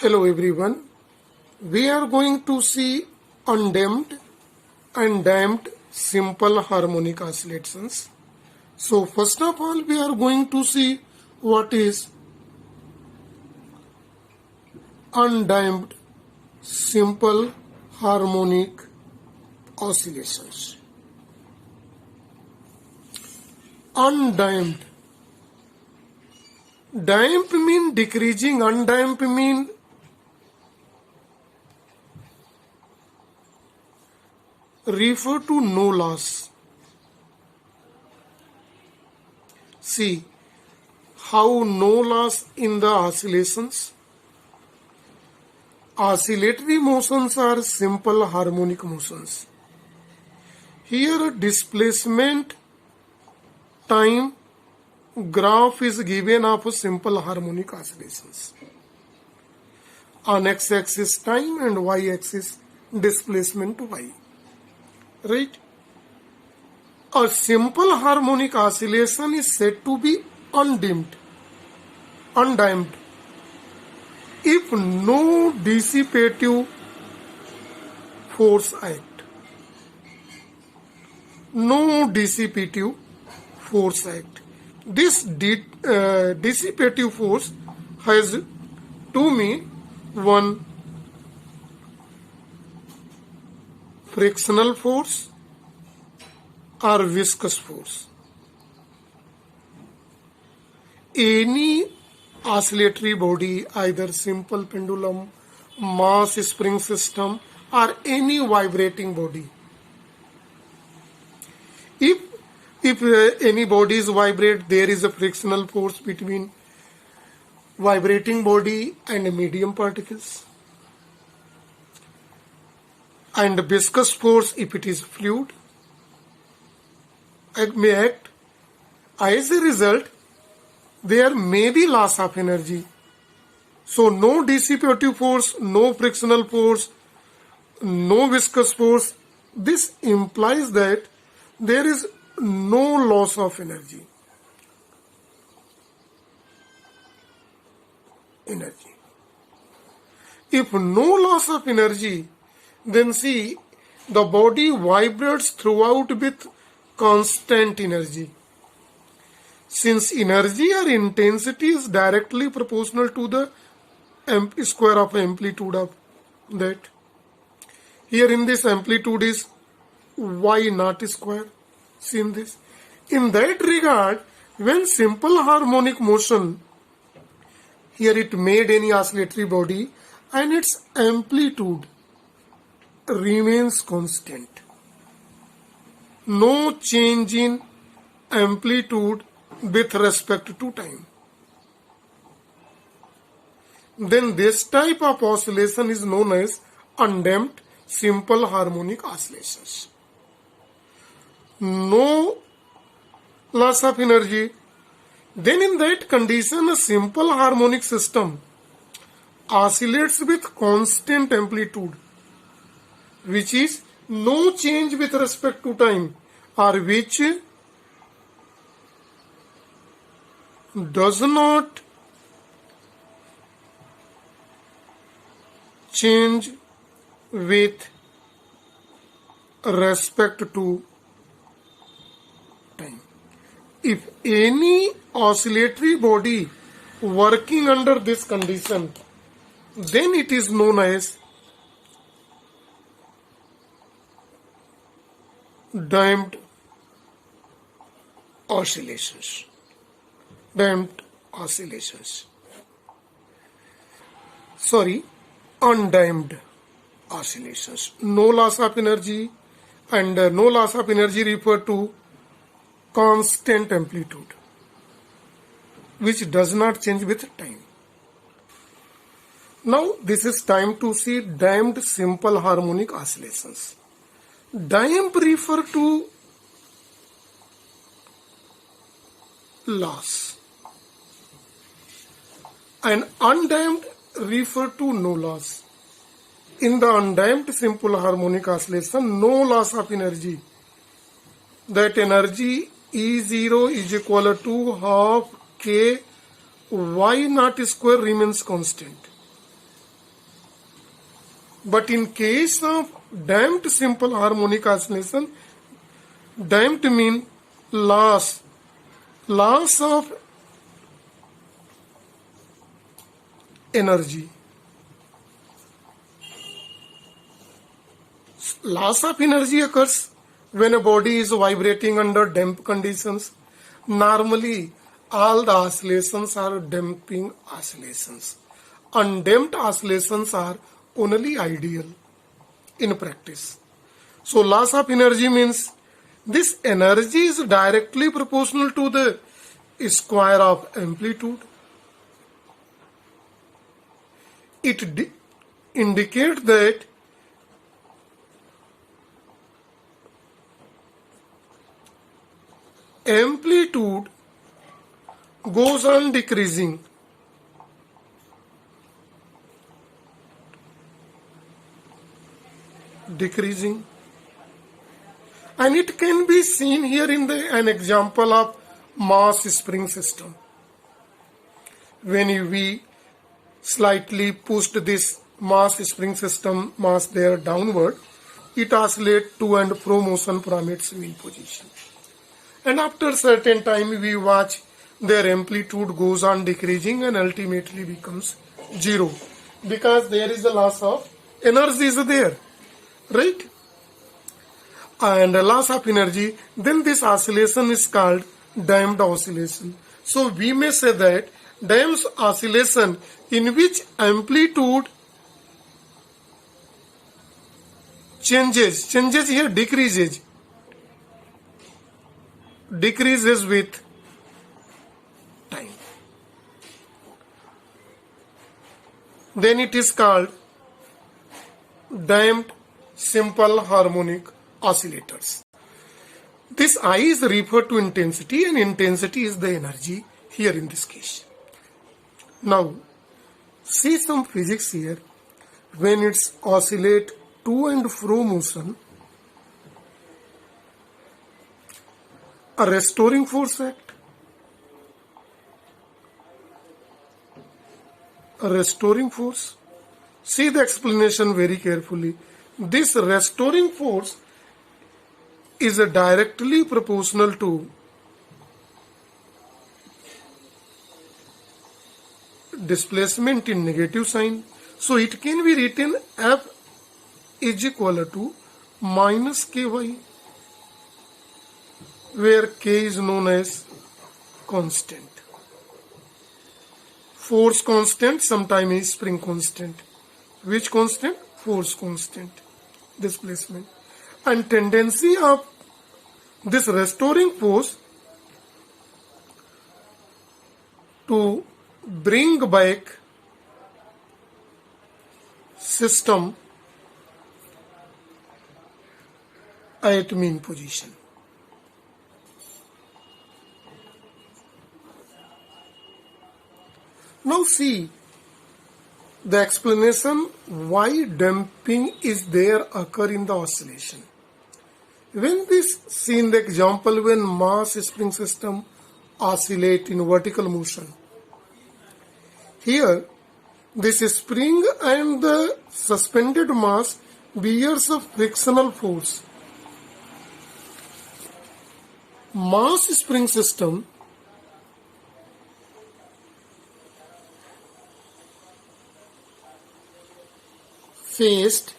Hello everyone. We are going to see undamped and damped simple harmonic oscillations. So first of all we are going to see what is undamped simple harmonic oscillations. Undamped. Damped mean decreasing, undamped mean refer to no loss. See how no loss in the oscillations. Oscillatory motions are simple harmonic motions. Here displacement time graph is given of simple harmonic oscillations. On x-axis time and y-axis displacement y. Right? A simple harmonic oscillation is said to be undamped if no dissipative force act. No dissipative force act. This dissipative force has two mean. One, frictional force or viscous force. Any oscillatory body, either simple pendulum, mass spring system or any vibrating body. If any bodies vibrate, there is a frictional force between vibrating body and medium particles. And viscous force if it is fluid. It may act. As a result, there may be loss of energy. So no dissipative force, no frictional force, no viscous force. This implies that there is no loss of energy. If no loss of energy, then see the body vibrates throughout with constant energy. Since energy or intensity is directly proportional to the square of amplitude of that. Here in this amplitude is y naught square. See in this. In that regard, when simple harmonic motion, here it made any oscillatory body and its amplitude remains constant. No change in amplitude with respect to time. Then this type of oscillation is known as undamped simple harmonic oscillations. No loss of energy. Then in that condition, a simple harmonic system oscillates with constant amplitude, which is no change with respect to time, or which does not change with respect to time. If any oscillatory body working under this condition, then it is known as damped oscillations. Damped oscillations. Undamped oscillations. No loss of energy, and no loss of energy refer to constant amplitude, which does not change with time. Now this is time to see damped simple harmonic oscillations. Damp refer to loss and undamped refer to no loss. In the undamped simple harmonic oscillation, no loss of energy. That energy E0 is equal to half k y naught square remains constant. But in case of damped simple harmonic oscillation, damped mean loss of energy. Loss of energy occurs when a body is vibrating under damped conditions. Normally, all the oscillations are damping oscillations. Undamped oscillations are only ideal in practice. So loss of energy means this energy is directly proportional to the square of amplitude. It indicates that amplitude goes on decreasing. And it can be seen here in an example of mass spring system. When we slightly pushed this mass spring system, mass there downward, it oscillates to and fro motion from its V position. And after certain time we watch their amplitude goes on decreasing and ultimately becomes zero, because there is a loss of energy is there, right? And a loss of energy, then this oscillation is called damped oscillation. So we may say that damped oscillation in which amplitude changes here, decreases with time, then it is called damped simple harmonic oscillators. This I is referred to intensity, and intensity is the energy here in this case. Now see some physics here. When it's oscillate to and fro motion, a restoring force act. A restoring force. See the explanation very carefully. This restoring force is directly proportional to displacement in negative sign. So it can be written F is equal to minus Ky, where K is known as constant. Force constant sometimes is spring constant. Which constant? Force constant. Displacement. And tendency of this restoring force to bring back system at mean position. Now see the explanation why damping is there occur in the oscillation. When this see in the example when mass spring system oscillate in vertical motion, here this spring and the suspended mass bears a frictional force. Mass spring system faced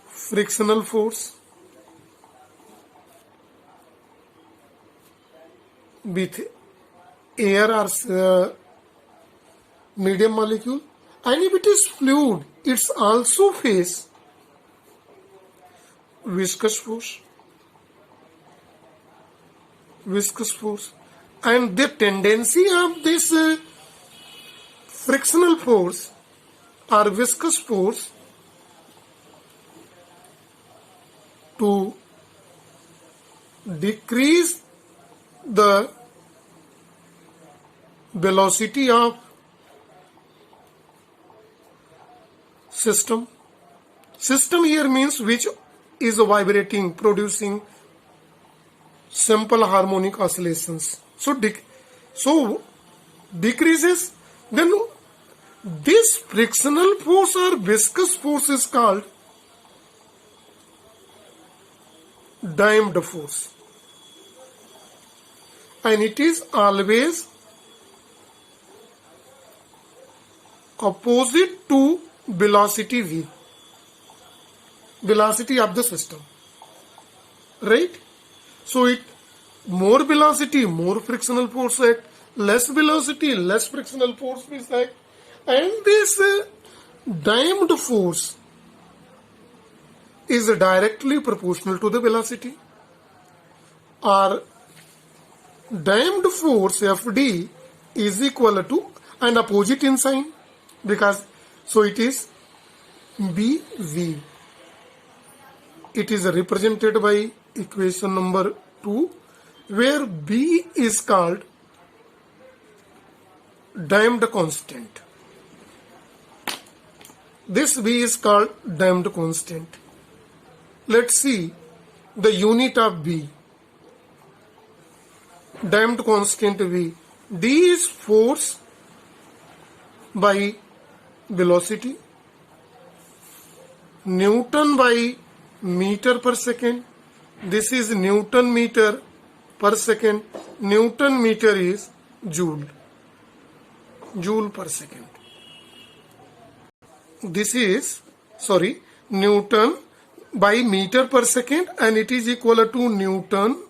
frictional force with air or medium molecule, and if it is fluid, it's also face viscous force. And the tendency of this frictional force or viscous force to decrease the velocity of system. System here means which is vibrating, producing simple harmonic oscillations. So decreases, then this frictional force or viscous force is called damped force, and it is always opposite to velocity v, velocity of the system, right? So it more velocity, more frictional force act, less velocity, less frictional force is act, and this damped force is directly proportional to the velocity. Or damped force Fd is equal to and opposite in sign, because so it is Bv. It is represented by equation number 2, where B is called damped constant. This B is called damped constant. Let's see the unit of B. Damped constant V. D is force by velocity. Newton by meter per second. This is Newton meter per second. Newton meter is joule. Joule per second. This is, Newton by meter per second, and it is equal to Newton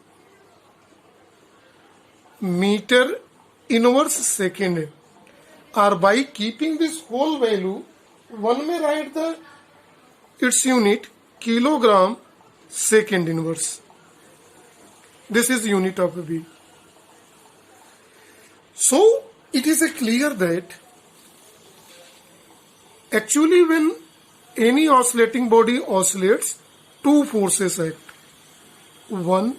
meter inverse second. Or by keeping this whole value, one may write its unit kilogram second inverse. This is unit of B. So it is clear that actually when any oscillating body oscillates, two forces act. One,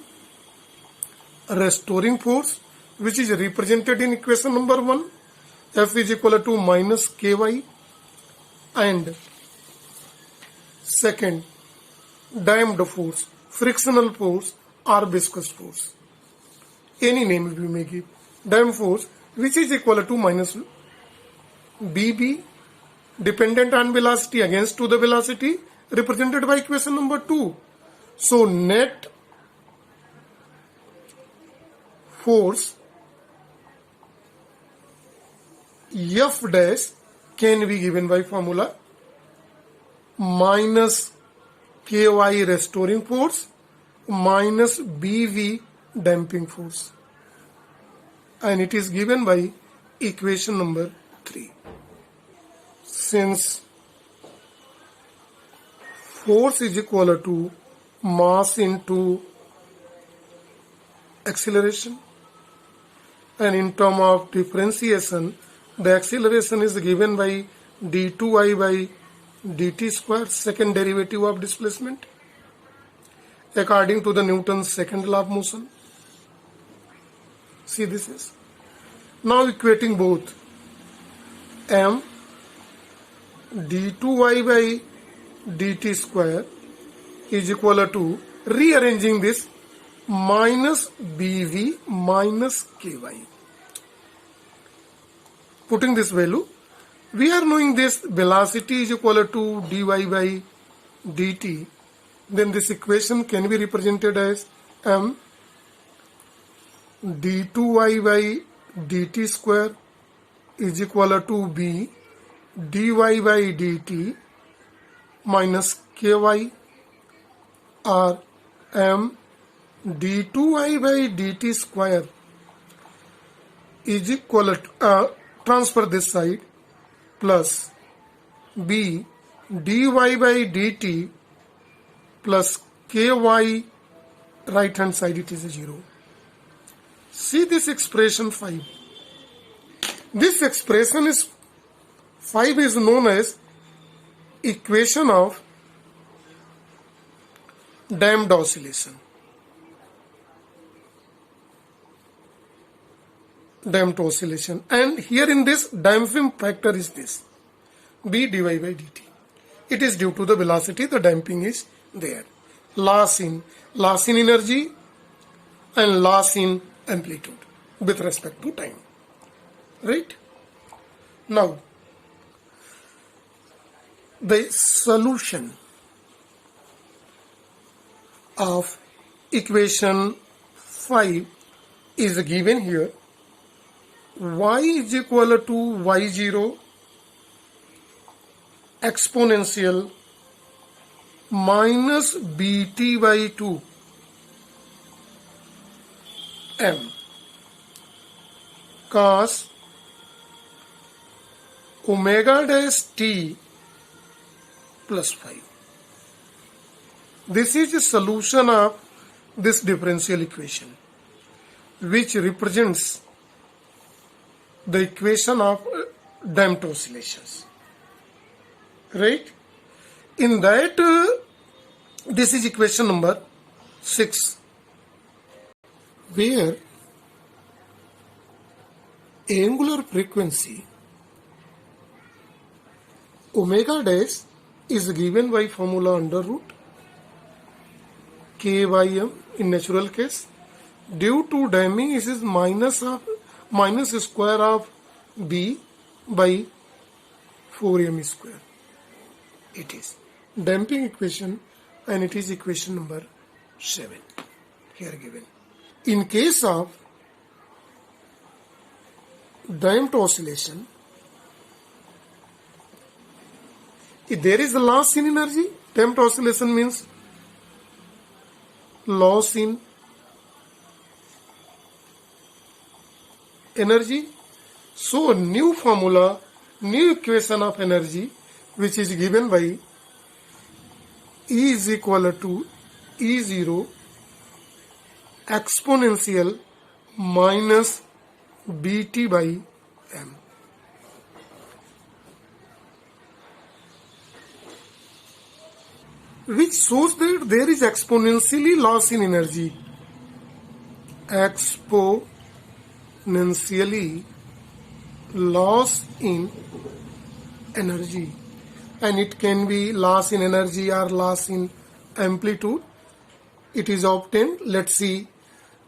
restoring force, which is represented in equation number 1, F is equal to minus Ky, and second, damped force, frictional force or viscous force. Any name we may give. Damped force, which is equal to minus Bb, dependent on velocity against to the velocity, represented by equation number 2. So net force F dash can be given by formula minus Ky restoring force minus Bv damping force, and it is given by equation number 3. Since force is equal to mass into acceleration, and in term of differentiation, the acceleration is given by d2i by dt square, second derivative of displacement, according to the Newton's second law of motion. See, this is now equating both m d2y by dt square is equal to, rearranging this, minus bv minus ky. Putting this value, we are knowing this velocity is equal to dy by dt. Then this equation can be represented as m d2y by dt square is equal to b dy by dt minus ky, or m d2y by dt square is equal to, transfer this side, plus b dy by dt plus ky, right hand side it is a 0. See this expression 5. This expression is 5 is known as equation of damped oscillation. Damped oscillation, and here in this damping factor is this b dy by dt. It is due to the velocity, the damping is there. Loss in energy and loss in amplitude with respect to time. right? Now, the solution of equation 5 is given here. Y is equal to y0 exponential minus bt by 2 m cos omega dash t plus 5. This is the solution of this differential equation, which represents the equation of damped oscillations, right? In that, this is equation number 6, where angular frequency omega dash is given by formula under root k by m in natural case. Due to damping, it is minus square of b by 4m square. It is damping equation, and it is equation number 7 here given. In case of damped oscillation, if there is a loss in energy, damped oscillation means loss in energy. So new formula, new equation of energy, which is given by E is equal to E0 exponential minus bt by m. Which shows that there is exponentially loss in energy. Exponentially loss in energy. And it can be loss in energy or loss in amplitude. It is obtained. Let's see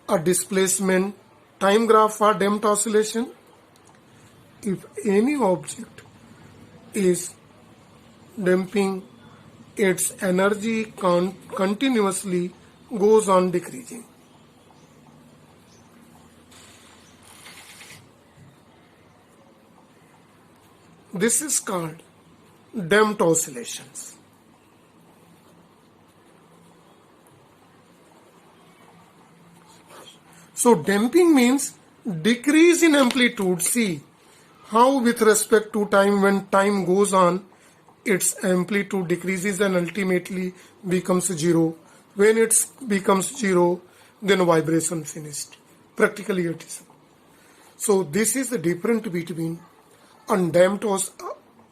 a displacement time graph for damped oscillation. If any object is damping, its energy continuously goes on decreasing. This is called damped oscillations. So damping means decrease in amplitude. See how with respect to time, when time goes on, its amplitude decreases and ultimately becomes 0. When it becomes 0, then vibration finished. Practically it is. So this is the difference between undamped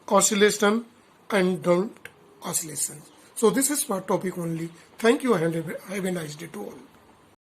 oscillation and damped oscillation. So this is for topic only. Thank you and have a nice day to all.